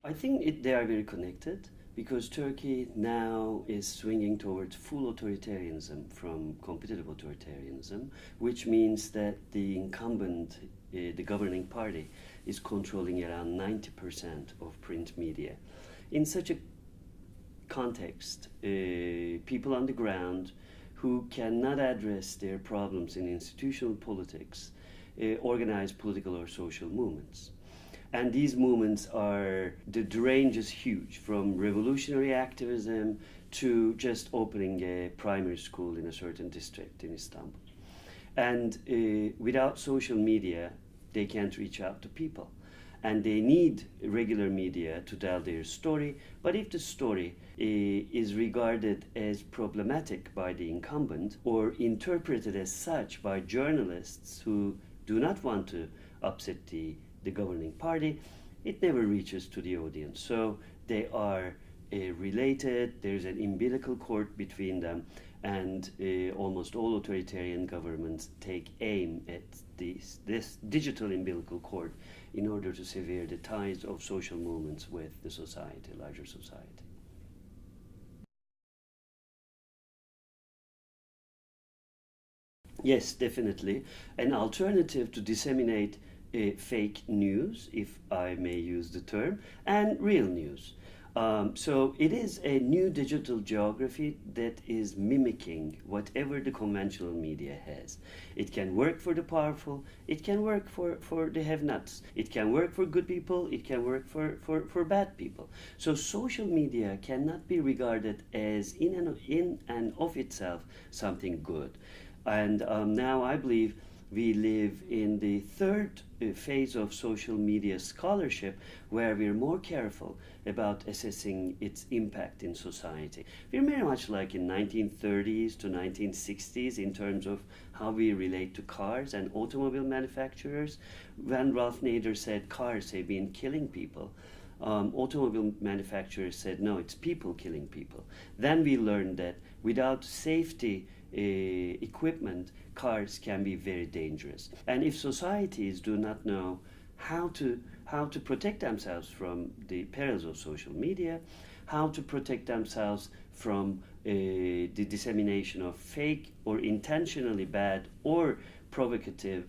I think they are very connected because Turkey now is swinging towards full authoritarianism from competitive authoritarianism, which means that the incumbent, the governing party, is controlling around 90% of print media. In such a context, people on the ground who cannot address their problems in institutional politics organize political or social movements. And these movements are, the range is huge, from revolutionary activism to just opening a primary school in a certain district in Istanbul. And without social media, they can't reach out to people. And they need regular media to tell their story. But if the story is regarded as problematic by the incumbent or interpreted as such by journalists who do not want to upset the governing party, it never reaches to the audience. So they are related, there's an umbilical cord between them, and almost all authoritarian governments take aim at this digital umbilical cord in order to sever the ties of social movements with the society, larger society. Yes, definitely. An alternative to disseminate fake news, if I may use the term, and real news. So it is a new digital geography that is mimicking whatever the conventional media has. It can work for the powerful, it can work for the have-nots, it can work for good people, it can work for bad people. So social media cannot be regarded as in and of itself something good. And now I believe we live in the third phase of social media scholarship, where we're more careful about assessing its impact in society. We're very much like in 1930s to 1960s in terms of how we relate to cars and automobile manufacturers. When Ralph Nader said cars have been killing people, automobile manufacturers said, no, it's people killing people. Then we learned that without safety equipment, cars can be very dangerous. And if societies do not know how to protect themselves from the perils of social media, how to protect themselves from the dissemination of fake or intentionally bad or provocative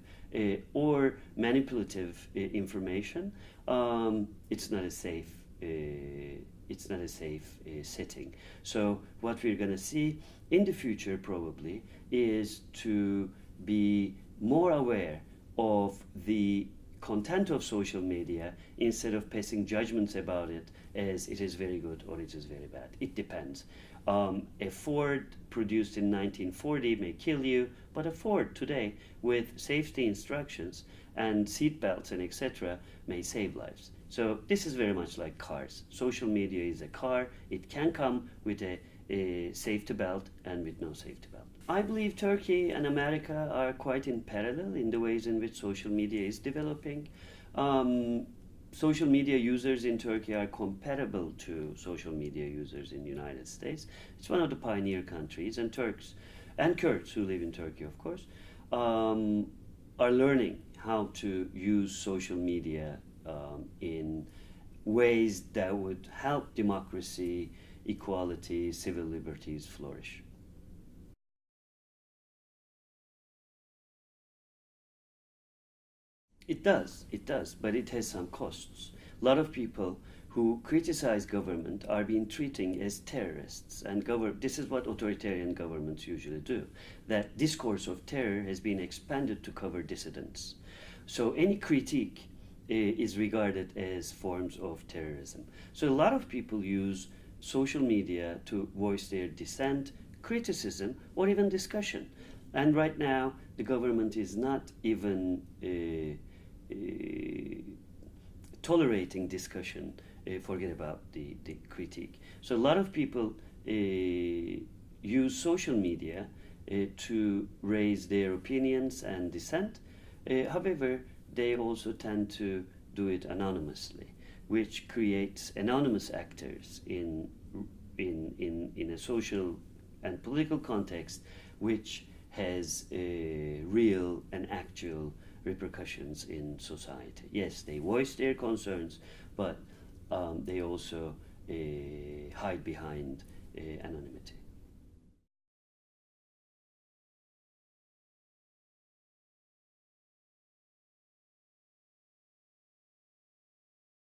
or manipulative information, it's not a safe setting. So what we're going to see in the future probably is to be more aware of the content of social media instead of passing judgments about it as it is very good or it is very bad. It depends. A Ford produced in 1940 may kill you, but a Ford today with safety instructions and seat belts and etc. may save lives. So this is very much like cars. Social media is a car. It can come with a safety belt and with no safety belt. I believe Turkey and America are quite in parallel in the ways in which social media is developing. Social media users in Turkey are comparable to social media users in the United States. It's one of the pioneer countries, and Turks and Kurds who live in Turkey, of course, are learning how to use social media in ways that would help democracy, equality, civil liberties flourish. It does, but it has some costs. A lot of people who criticize government are being treated as terrorists, and this is what authoritarian governments usually do. That discourse of terror has been expanded to cover dissidents. So any critique is regarded as forms of terrorism. So a lot of people use social media to voice their dissent, criticism, or even discussion. And right now, the government is not even tolerating discussion, forget about the critique. So a lot of people use social media to raise their opinions and dissent. However, they also tend to do it anonymously, which creates anonymous actors in a social and political context, which has real and actual repercussions in society. Yes, they voice their concerns, but they also hide behind anonymity.